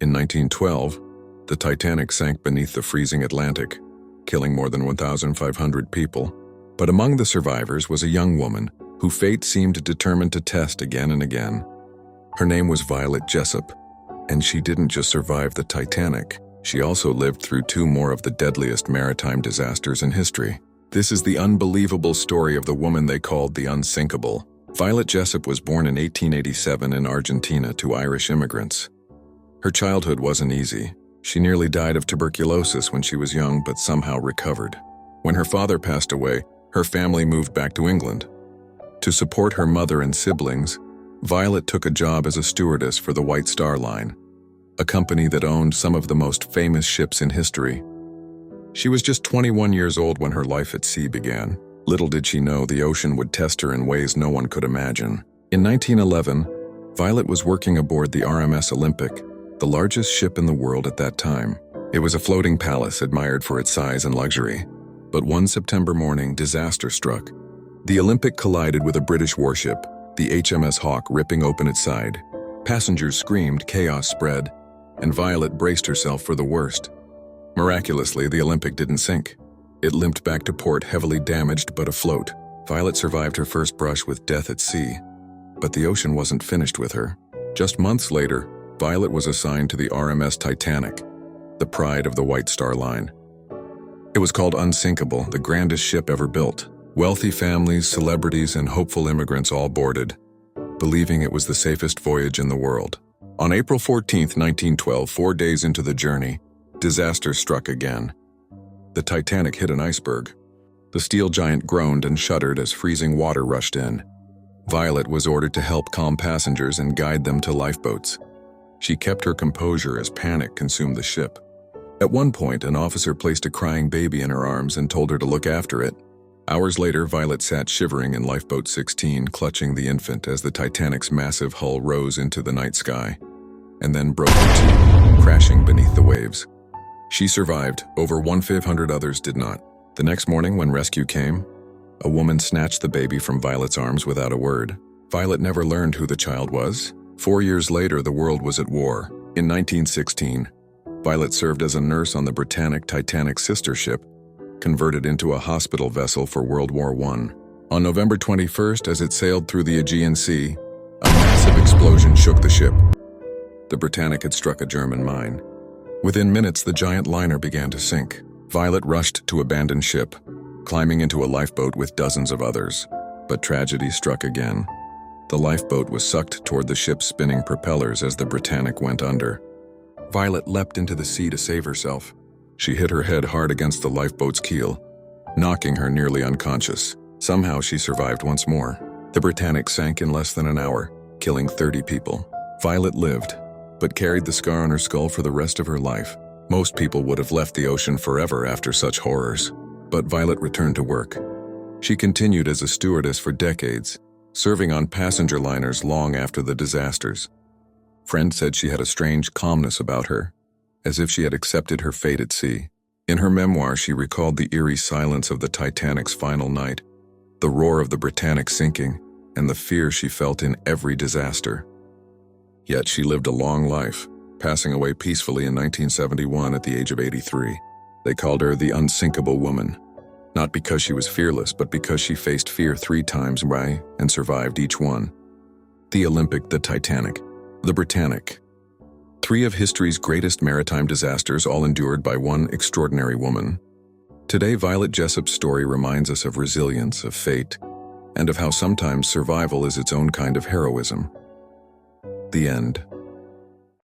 In 1912, the Titanic sank beneath the freezing Atlantic, killing more than 1,500 people. But among the survivors was a young woman who fate seemed determined to test again and again. Her name was Violet Jessop, and she didn't just survive the Titanic, she also lived through two more of the deadliest maritime disasters in history. This is the unbelievable story of the woman they called the Unsinkable. Violet Jessop was born in 1887 in Argentina to Irish immigrants. Her childhood wasn't easy. She nearly died of tuberculosis when she was young, but somehow recovered. When her father passed away, her family moved back to England. To support her mother and siblings, Violet took a job as a stewardess for the White Star Line, a company that owned some of the most famous ships in history. She was just 21 years old when her life at sea began. Little did she know the ocean would test her in ways no one could imagine. In 1911, Violet was working aboard the RMS Olympic, the largest ship in the world at that time. It was a floating palace admired for its size and luxury. But one September morning, disaster struck. The Olympic collided with a British warship, the HMS Hawk, ripping open its side. Passengers screamed, chaos spread, and Violet braced herself for the worst. Miraculously, the Olympic didn't sink. It limped back to port, heavily damaged but afloat. Violet survived her first brush with death at sea. But the ocean wasn't finished with her. Just months later, Violet was assigned to the RMS Titanic, the pride of the White Star Line. It was called Unsinkable, the grandest ship ever built. Wealthy families, celebrities, and hopeful immigrants all boarded, believing it was the safest voyage in the world. On April 14, 1912, 4 days into the journey, disaster struck again. The Titanic hit an iceberg. The steel giant groaned and shuddered as freezing water rushed in. Violet was ordered to help calm passengers and guide them to lifeboats. She kept her composure as panic consumed the ship. At one point, an officer placed a crying baby in her arms and told her to look after it. Hours later, Violet sat shivering in Lifeboat 16, clutching the infant as the Titanic's massive hull rose into the night sky, and then broke in two, crashing beneath the waves. She survived. Over 1,500 others did not. The next morning, when rescue came, a woman snatched the baby from Violet's arms without a word. Violet never learned who the child was. 4 years later, the world was at war. In 1916, Violet served as a nurse on the Britannic Titanic sister ship, converted into a hospital vessel for World War I. On November 21st, as it sailed through the Aegean Sea, a massive explosion shook the ship. The Britannic had struck a German mine. Within minutes, the giant liner began to sink. Violet rushed to abandon ship, climbing into a lifeboat with dozens of others. But tragedy struck again. The lifeboat was sucked toward the ship's spinning propellers as the Britannic went under. Violet leapt into the sea to save herself. She hit her head hard against the lifeboat's keel, knocking her nearly unconscious. Somehow she survived once more. The Britannic sank in less than an hour, killing 30 people. Violet lived, but carried the scar on her skull for the rest of her life. Most people would have left the ocean forever after such horrors. But Violet returned to work. She continued as a stewardess for decades, serving on passenger liners long after the disasters. Friends said she had a strange calmness about her, as if she had accepted her fate at sea. In her memoir, she recalled the eerie silence of the Titanic's final night, the roar of the Britannic sinking, and the fear she felt in every disaster. Yet she lived a long life, passing away peacefully in 1971 at the age of 83. They called her the Unsinkable Woman, not because she was fearless, but because she faced fear 3 times and survived each one. The Olympic, the Titanic, the Britannic. 3 of history's greatest maritime disasters, all endured by one extraordinary woman. Today, Violet Jessop's story reminds us of resilience, of fate, and of how sometimes survival is its own kind of heroism. The end.